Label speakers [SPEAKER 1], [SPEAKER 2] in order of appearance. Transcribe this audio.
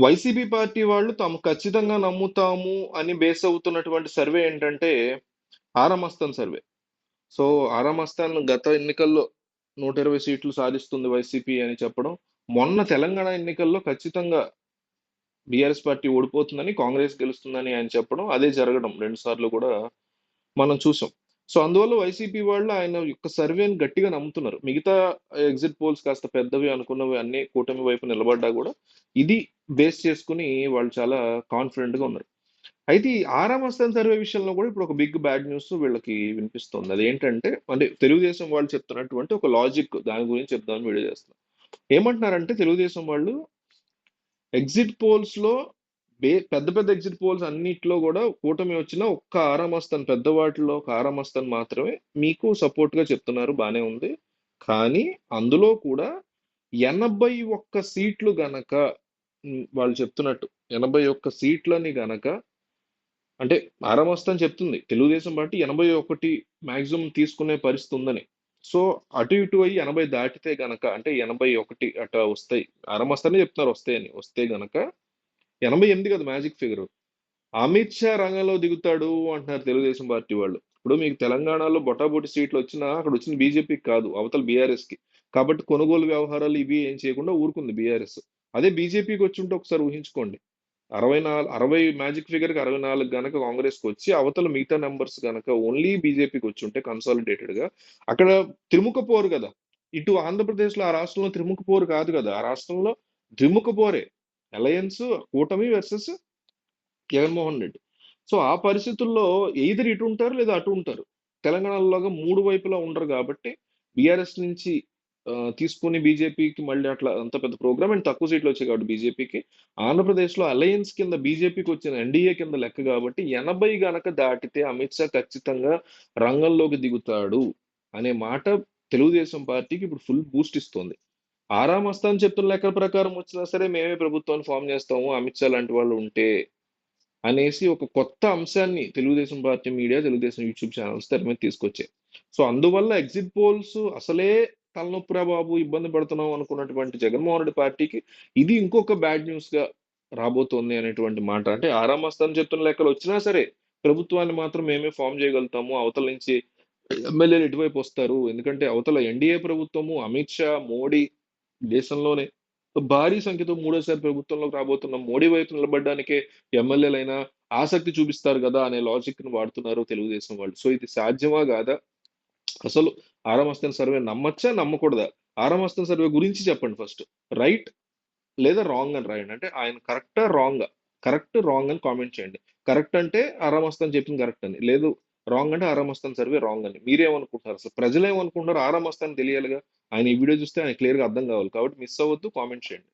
[SPEAKER 1] YCP party వాళ్ళు తాము ఖచ్చితంగా నమ్ముతాము అని బేస్ అవుతున్నటువంటి సర్వే ఏంటంటే ఆరామస్థాన్ సర్వే. సో ఆరామస్థాన్ గత ఎన్నికల్లో 120 సీట్లు సాధిస్తుంది వైసీపీ అని చెప్పడం, మొన్న తెలంగాణ ఎన్నికల్లో ఖచ్చితంగా బీఆర్ఎస్ పార్టీ ఓడిపోతుందని, కాంగ్రెస్ గెలుస్తుందని ఆయన చెప్పడం, అదే జరగడం 2 సార్లు కూడా మనం చూసాం. సో అందువల్ల వైసీపీ వాళ్ళు ఆయన యొక్క సర్వేని గట్టిగా నమ్ముతున్నారు. మిగతా ఎగ్జిట్ పోల్స్ కాస్త పెద్దవి అనుకున్నవి అన్ని కూటమి వైపు నిలబడ్డా కూడా ఇది బేస్ చేసుకుని వాళ్ళు చాలా కాన్ఫిడెంట్ గా ఉన్నారు. అయితే ఈ ఆరామస్థాన్ సర్వే విషయంలో కూడా ఇప్పుడు ఒక బిగ్ బ్యాడ్ న్యూస్ వీళ్ళకి వినిపిస్తుంది. అదేంటంటే అంటే తెలుగుదేశం వాళ్ళు చెప్తున్నటువంటి ఒక లాజిక్, దాని గురించి చెప్దామని వీడియో చేస్తున్నారు. ఏమంటున్నారంటే తెలుగుదేశం వాళ్ళు ఎగ్జిట్ పోల్స్ లో పెద్ద పెద్ద ఎగ్జిట్ పోల్స్ అన్నిట్లో కూడా కూటమి వచ్చిన ఒక్క ఆరామస్థాన్, పెద్ద వాటిలో ఒక ఆరామస్థాన్ మాత్రమే మీకు సపోర్ట్ గా చెప్తున్నారు, బానే ఉంది. కానీ అందులో కూడా 81 సీట్లు గనక వాళ్ళు చెప్తున్నట్టు 81 సీట్లని గనక, అంటే ఆరామస్థాన్ చెప్తుంది తెలుగుదేశం పార్టీ 81 మాక్సిమం తీసుకునే పరిస్థితి ఉందని. సో అటు ఇటు అయ్యి 80 దాటితే గనక, అంటే 81 అట్లా వస్తాయి, ఆరామస్థానే చెప్తున్నారు వస్తాయని, వస్తే గనక 88 కదా మ్యాజిక్ ఫిగర్, అమిత్ షా రంగంలో దిగుతాడు అంటున్నారు తెలుగుదేశం పార్టీ వాళ్ళు. ఇప్పుడు మీకు తెలంగాణలో బొటాబొటి సీట్లు వచ్చినా అక్కడ వచ్చిన బీజేపీకి కాదు, అవతల బీఆర్ఎస్ కి. కాబట్టి కొనుగోలు వ్యవహారాలు ఇవి ఏం చేయకుండా ఊరుకుంది బీఆర్ఎస్. అదే బీజేపీకి వచ్చి ఉంటే ఒకసారి ఊహించుకోండి, 60 మ్యాజిక్ ఫిగర్ కి 64 గనక కాంగ్రెస్ కి వచ్చి, అవతల మిగతా నెంబర్స్ గనక ఓన్లీ బీజేపీకి వచ్చి ఉంటే కన్సాలిడేటెడ్ గా, అక్కడ త్రిముఖ పోరు కదా. ఇటు ఆంధ్రప్రదేశ్ లో ఆ రాష్ట్రంలో త్రిముఖ పోరు కాదు కదా, ఆ రాష్ట్రంలో ద్విముఖ పోరే, అలయన్స్, కూటమి వర్సెస్ జగన్మోహన్ రెడ్డి. సో ఆ పరిస్థితుల్లో ఎయిదర్ ఇటు ఉంటారు లేదా అటు ఉంటారు. తెలంగాణలోగా మూడు వైపులా ఉండరు కాబట్టి బీఆర్ఎస్ నుంచి తీసుకుని బీజేపీకి మళ్ళీ అట్లా అంత పెద్ద ప్రోగ్రామ్, అండ్ తక్కువ సీట్లు వచ్చాయి కాబట్టి బీజేపీకి. ఆంధ్రప్రదేశ్లో అలయన్స్ కింద బీజేపీకి వచ్చిన ఎన్డీఏ కింద లెక్క కాబట్టి 80 గనక దాటితే అమిత్ షా ఖచ్చితంగా రంగంలోకి దిగుతాడు అనే మాట తెలుగుదేశం పార్టీకి ఇప్పుడు ఫుల్ బూస్ట్ ఇస్తుంది. ఆరామ్ వస్తాను చెప్తున్న లెక్కల ప్రకారం వచ్చినా సరే మేమే ప్రభుత్వాన్ని ఫామ్ చేస్తాము అమిత్ షా లాంటి వాళ్ళు ఉంటే అనేసి ఒక కొత్త అంశాన్ని Telugu Desam party media, Telugu Desam YouTube channels తెర మీద తీసుకొచ్చాయి. సో అందువల్ల ఎగ్జిట్ పోల్స్ అసలే తలనొప్పిరా బాబు, ఇబ్బంది పడుతున్నాం అనుకున్నటువంటి జగన్మోహన్ రెడ్డి పార్టీకి ఇది ఇంకొక బ్యాడ్ న్యూస్ గా రాబోతోంది అనేటువంటి మాట. అంటే ఆరామస్థానం చెప్తున్న లెక్కలు వచ్చినా సరే ప్రభుత్వాన్ని మాత్రం మేమే ఫామ్ చేయగలుగుతాము, అవతల నుంచి ఎమ్మెల్యేలు ఇటువైపు వస్తారు, ఎందుకంటే అవతల ఎన్డీఏ ప్రభుత్వము, అమిత్ షా, మోడీ దేశంలోనే భారీ సంఖ్యతో మూడోసారి ప్రభుత్వంలోకి రాబోతున్న మోడీ వైపు నిలబడడానికే ఎమ్మెల్యేలైనా ఆసక్తి చూపిస్తారు కదా అనే లాజిక్ ను వాడుతున్నారు తెలుగుదేశం వాళ్ళు. సో ఇది సాధ్యమా కాదా? అసలు ఆరామస్థాన్ సర్వే నమ్మచ్చా నమ్మకూడదా? ఆరామస్థాన్ సర్వే గురించి చెప్పండి ఫస్ట్. రైట్ లేదా రాంగ్ అని రాయండి. అంటే ఆయన కరెక్టా రాంగ్, కరెక్ట్ రాంగ్ అని కామెంట్ చేయండి. కరెక్ట్ అంటే ఆరామస్థాన్ చెప్పింది కరెక్ట్ అని, లేదు రాంగ్ అంటే ఆరామస్థాన్ సర్వే రాంగ్ అని. మీరేమనుకుంటున్నారు? అసలు ప్రజలు ఏమనుకుంటున్నారు? ఆరామస్థాన్ తెలియాలిగా. ఆయన ఈ వీడియో చూస్తే ఆయన క్లియర్ గా అర్థం కావాలి కాబట్టి మిస్ అవ్వద్దు, కామెంట్ చేయండి.